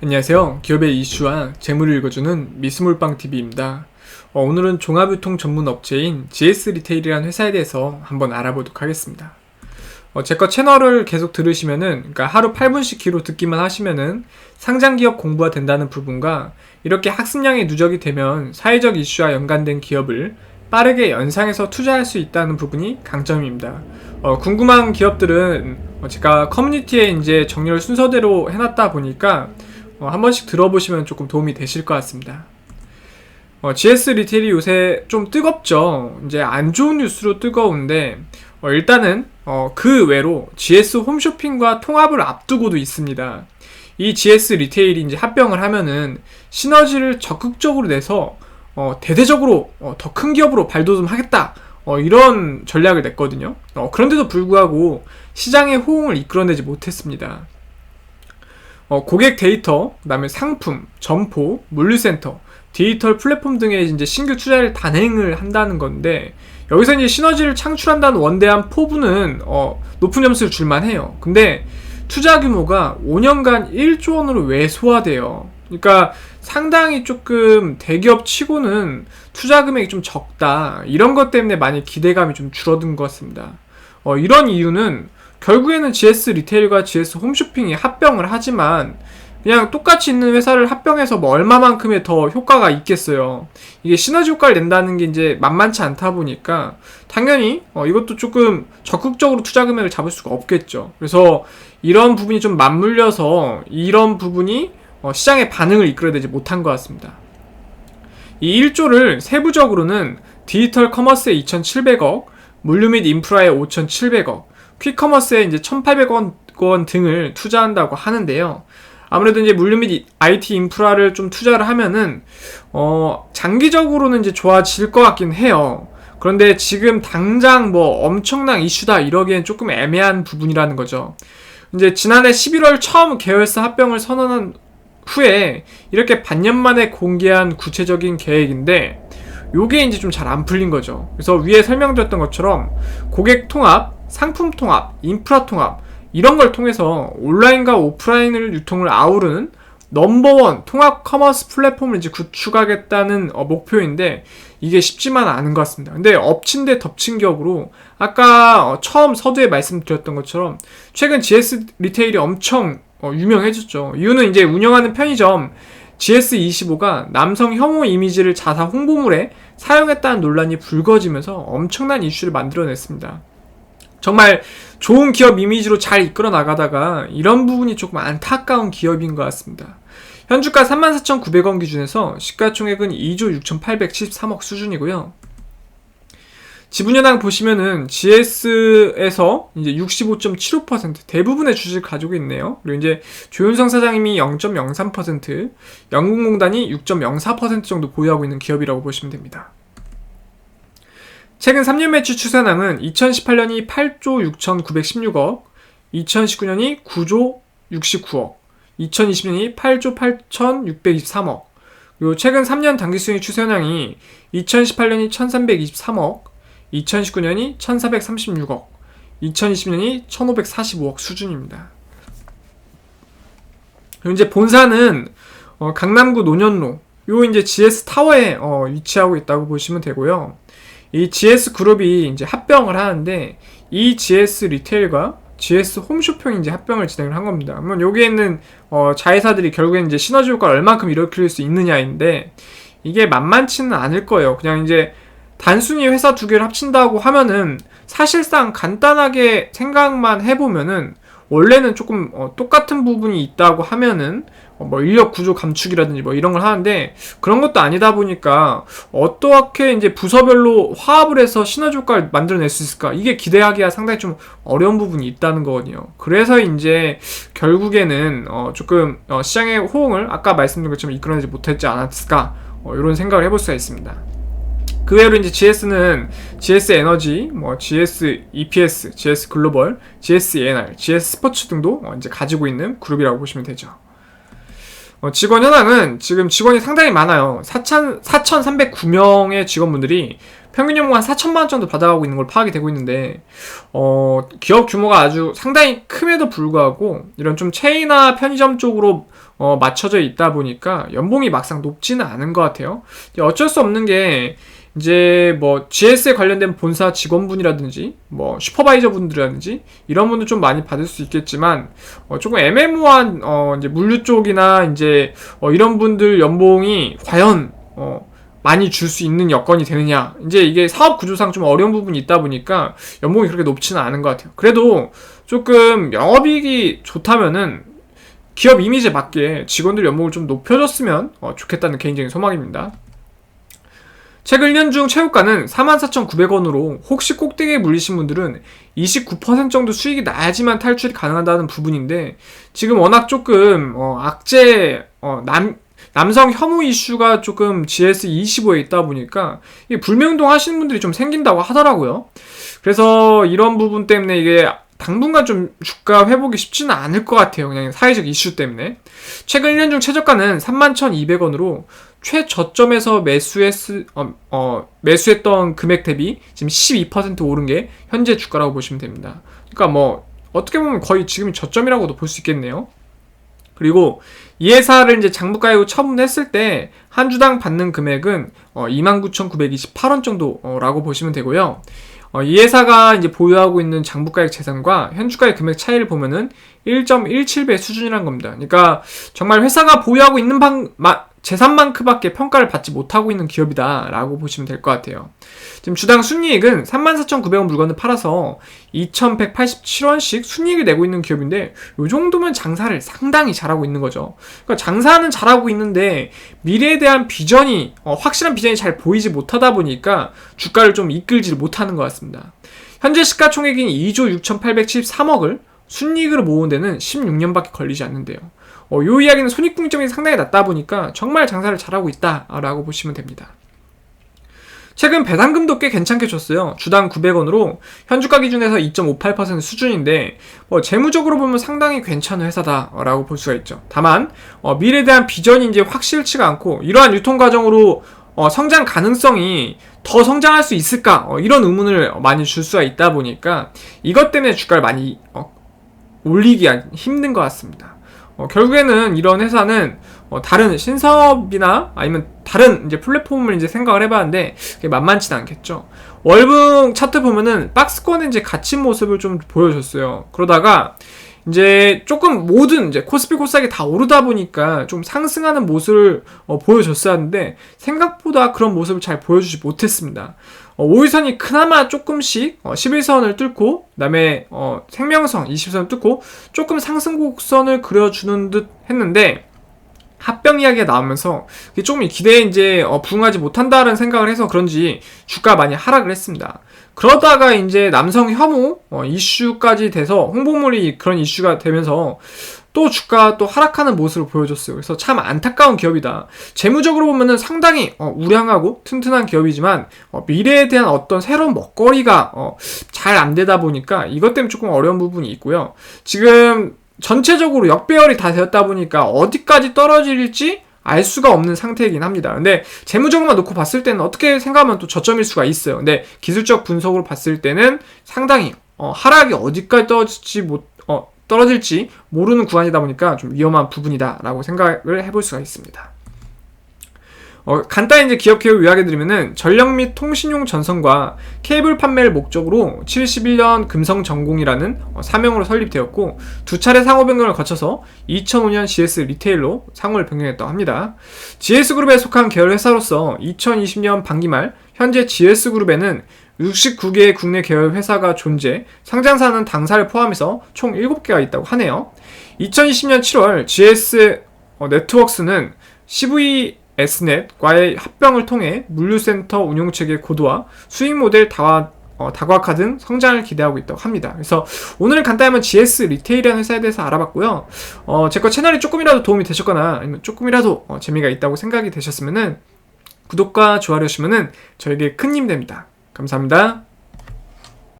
안녕하세요. 기업의 이슈와 재물을 읽어주는 미스몰빵TV입니다. 오늘은 종합유통 전문 업체인 GS 리테일이라는 회사에 대해서 한번 알아보도록 하겠습니다. 제 거 채널을 계속 들으시면은, 그러니까 하루 8분씩 귀로 듣기만 하시면은 상장기업 공부가 된다는 부분과 이렇게 학습량이 누적이 되면 사회적 이슈와 연관된 기업을 빠르게 연상해서 투자할 수 있다는 부분이 강점입니다. 궁금한 기업들은 제가 커뮤니티에 이제 정리를 순서대로 해놨다 보니까 한 번씩 들어보시면 조금 도움이 되실 것 같습니다. GS 리테일이 요새 좀 뜨겁죠. 이제 안 좋은 뉴스로 뜨거운데 일단은 그 외로 GS 홈쇼핑과 통합을 앞두고도 있습니다. 이 GS 리테일이 이제 합병을 하면은 시너지를 적극적으로 내서 대대적으로 더 큰 기업으로 발돋움하겠다, 이런 전략을 냈거든요. 그런데도 불구하고 시장의 호응을 이끌어내지 못했습니다. 고객 데이터, 그다음에 상품, 점포, 물류센터, 디지털 플랫폼 등의 이제 신규 투자를 단행을 한다는 건데, 여기서 이제 시너지를 창출한다는 원대한 포부는 높은 점수를 줄만 해요. 근데 투자 규모가 5년간 1조 원으로 왜소화돼요. 그러니까 상당히 조금 대기업 치고는 투자 금액이 좀 적다, 이런 것 때문에 많이 기대감이 좀 줄어든 것 같습니다. 이런 이유는 결국에는 GS 리테일과 GS 홈쇼핑이 합병을 하지만 그냥 똑같이 있는 회사를 합병해서 뭐 얼마만큼의 더 효과가 있겠어요. 이게 시너지 효과를 낸다는 게 이제 만만치 않다 보니까 당연히 이것도 조금 적극적으로 투자 금액을 잡을 수가 없겠죠. 그래서 이런 부분이 좀 맞물려서 이런 부분이 시장의 반응을 이끌어내지 못한 것 같습니다. 이 1조를 세부적으로는 디지털 커머스에 2,700억, 물류 및 인프라에 5,700억, 퀵커머스에 이제 1,800원 등을 투자한다고 하는데요. 아무래도 이제 물류 및 IT 인프라를 좀 투자를 하면은 장기적으로는 이제 좋아질 것 같긴 해요. 그런데 지금 당장 뭐 엄청난 이슈다 이러기엔 조금 애매한 부분이라는 거죠. 이제 지난해 11월 처음 계열사 합병을 선언한 후에 이렇게 반년 만에 공개한 구체적인 계획인데, 요게 이제 좀 잘 안 풀린 거죠. 그래서 위에 설명드렸던 것처럼 고객 통합, 상품 통합, 인프라 통합, 이런 걸 통해서 온라인과 오프라인을 유통을 아우르는 넘버원 통합 커머스 플랫폼을 이제 구축하겠다는 목표인데, 이게 쉽지만 않은 것 같습니다. 근데 엎친 데 덮친 격으로 아까 처음 서두에 말씀드렸던 것처럼 최근 GS 리테일이 엄청 유명해졌죠. 이유는 이제 운영하는 편의점 GS25가 남성 혐오 이미지를 자사 홍보물에 사용했다는 논란이 불거지면서 엄청난 이슈를 만들어냈습니다. 정말 좋은 기업 이미지로 잘 이끌어 나가다가 이런 부분이 조금 안타까운 기업인 것 같습니다. 현주가 34,900원 기준에서 시가총액은 2조 6,873억 수준이고요. 지분여당 보시면은 GS에서 이제 65.75% 대부분의 주식을 가지고 있네요. 그리고 이제 조윤성 사장님이 0.03%, 영국공단이 6.04% 정도 보유하고 있는 기업이라고 보시면 됩니다. 최근 3년 매출 추산량은 2018년이 8조 6,916억, 2019년이 9조 69억, 2020년이 8조 8,623억, 그리고 최근 3년 당기순이익 추산량이 2018년이 1,323억, 2019년이 1,436억, 2020년이 1,545억 수준입니다. 그리고 이제 본사는 강남구 논현로, 요 이제 GS 타워에 위치하고 있다고 보시면 되고요. 이 GS 그룹이 이제 합병을 하는데, 이 GS 리테일과 GS 홈쇼핑이 이제 합병을 진행을 한 겁니다. 그러면 여기에 있는 자회사들이 결국엔 이제 시너지 효과를 얼만큼 일으킬 수 있느냐인데, 이게 만만치는 않을 거예요. 그냥 이제 단순히 회사 두 개를 합친다고 하면은 사실상 간단하게 생각만 해보면은 원래는 조금 똑같은 부분이 있다고 하면은 뭐 인력 구조 감축이라든지 뭐 이런 걸 하는데, 그런 것도 아니다 보니까 어떻게 이제 부서별로 화합을 해서 시너지 효과를 만들어낼 수 있을까, 이게 기대하기가 상당히 좀 어려운 부분이 있다는 거거든요. 그래서 이제 결국에는 조금 시장의 호응을 아까 말씀드린 것처럼 이끌어내지 못했지 않았을까, 이런 생각을 해볼 수가 있습니다. 그 외로 이제 GS는 GS 에너지, 뭐 GS EPS, GS 글로벌, GS ENR, GS 스포츠 등도 이제 가지고 있는 그룹이라고 보시면 되죠. 직원 현황은 지금 직원이 상당히 많아요. 4,309명의 직원분들이 평균 연봉 한 4천만 원 정도 받아가고 있는 걸 파악이 되고 있는데 기업 규모가 아주 상당히 큼에도 불구하고 이런 좀 체이나 편의점 쪽으로 맞춰져 있다 보니까 연봉이 막상 높지는 않은 것 같아요. 어쩔 수 없는 게 이제 뭐 GS에 관련된 본사 직원분이라든지 뭐 슈퍼바이저 분들이라든지 이런 분들 좀 많이 받을 수 있겠지만 조금 애매모호한 이제 물류 쪽이나 이제 이런 분들 연봉이 과연 많이 줄 수 있는 여건이 되느냐, 이제 이게 사업 구조상 좀 어려운 부분이 있다 보니까 연봉이 그렇게 높지는 않은 것 같아요. 그래도 조금 영업이익이 좋다면은 기업 이미지에 맞게 직원들 연봉을 좀 높여줬으면 좋겠다는 개인적인 소망입니다. 최근 1년 중 최고가는 44,900원으로 혹시 꼭대기에 물리신 분들은 29% 정도 수익이 나야지만 탈출이 가능하다는 부분인데, 지금 워낙 조금 악재 남성 혐오 이슈가 조금 GS25에 있다 보니까 이게 불매운동 하시는 분들이 좀 생긴다고 하더라고요. 그래서 이런 부분 때문에 이게 당분간 좀 주가 회복이 쉽지는 않을 것 같아요. 그냥 사회적 이슈 때문에. 최근 1년 중 최저가는 31,200원으로 최저점에서 매수했던 금액 대비 지금 12% 오른 게 현재 주가라고 보시면 됩니다. 그러니까 뭐 어떻게 보면 거의 지금이 저점이라고도 볼 수 있겠네요. 그리고 이 회사를 이제 장부가액으로 처분했을 때 한 주당 받는 금액은 29,928원 정도라고 보시면 되고요. 이 회사가 이제 보유하고 있는 장부가액 재산과 현주가의 금액 차이를 보면은 1.17배 수준이란 겁니다. 그러니까 정말 회사가 보유하고 있는 재산만큼밖에 평가를 받지 못하고 있는 기업이다라고 보시면 될 것 같아요. 지금 주당 순이익은 34,900원 물건을 팔아서 2,187원씩 순이익을 내고 있는 기업인데, 이 정도면 장사를 상당히 잘하고 있는 거죠. 그러니까 장사는 잘하고 있는데 미래에 대한 비전이 확실한 비전이 잘 보이지 못하다 보니까 주가를 좀 이끌지 못하는 것 같습니다. 현재 시가총액인 2조 6,873억을 순이익으로 모은 데는 16년밖에 걸리지 않는데요. 이 이야기는 손익분기점이 상당히 낮다 보니까 정말 장사를 잘하고 있다라고 보시면 됩니다. 최근 배당금도 꽤 괜찮게 줬어요. 주당 900원으로 현주가 기준에서 2.58% 수준인데 재무적으로 보면 상당히 괜찮은 회사다라고 볼 수가 있죠. 다만 미래에 대한 비전이 이제 확실치가 않고, 이러한 유통 과정으로 성장 가능성이 더 성장할 수 있을까, 이런 의문을 많이 줄 수가 있다 보니까 이것 때문에 주가를 많이 올리기 힘든 것 같습니다. 결국에는 이런 회사는 다른 신사업이나 아니면 다른 이제 플랫폼을 이제 생각을 해봤는데 그게 만만치는 않겠죠. 월봉 차트 보면은 박스권에 이제 갇힌 모습을 좀 보여줬어요. 그러다가 이제 조금 모든 이제 코스피 코스닥이 다 오르다 보니까 좀 상승하는 모습을 보여줬어야 하는데 생각보다 그런 모습을 잘 보여주지 못했습니다. 5일선이 그나마 조금씩 11선을 뚫고, 그 다음에 생명선 20선을 뚫고 조금 상승 곡선을 그려주는 듯 했는데, 합병 이야기가 나오면서 조금 기대에 이제 부응하지 못한다는 생각을 해서 그런지 주가가 많이 하락을 했습니다. 그러다가 이제 남성 혐오 이슈까지 돼서 홍보물이 그런 이슈가 되면서 또 주가가 또 하락하는 모습을 보여줬어요. 그래서 참 안타까운 기업이다. 재무적으로 보면은 상당히 우량하고 튼튼한 기업이지만 미래에 대한 어떤 새로운 먹거리가 잘 안 되다 보니까 이것 때문에 조금 어려운 부분이 있고요. 지금 전체적으로 역배열이 다 되었다 보니까 어디까지 떨어질지 알 수가 없는 상태이긴 합니다. 근데 재무적으로만 놓고 봤을 때는 어떻게 생각하면 또 저점일 수가 있어요. 근데 기술적 분석으로 봤을 때는 상당히 하락이 어디까지 떨어질지 모르는 구간이다 보니까 좀 위험한 부분이다라고 생각을 해볼 수가 있습니다. 간단히 이제 기업 개요 요약해드리면은 전력 및 통신용 전선과 케이블 판매를 목적으로 71년 금성전공이라는 사명으로 설립되었고, 두 차례 상호 변경을 거쳐서 2005년 GS 리테일로 상호를 변경했다고 합니다. GS그룹에 속한 계열 회사로서 2020년 반기 말 현재 GS그룹에는 69개의 국내 계열 회사가 존재, 상장사는 당사를 포함해서 총 7개가 있다고 하네요. 2020년 7월 GS 네트워크스는 CVS넷과의 합병을 통해 물류센터 운용체계 고도화, 수익 모델 다각화 등 성장을 기대하고 있다고 합니다. 그래서 오늘은 간단하면 GS 리테일이라는 회사에 대해서 알아봤고요. 제 거 채널이 조금이라도 도움이 되셨거나 아니면 조금이라도 재미가 있다고 생각이 되셨으면은 구독과 좋아요 해주시면은 저에게 큰 힘이 됩니다. 감사합니다.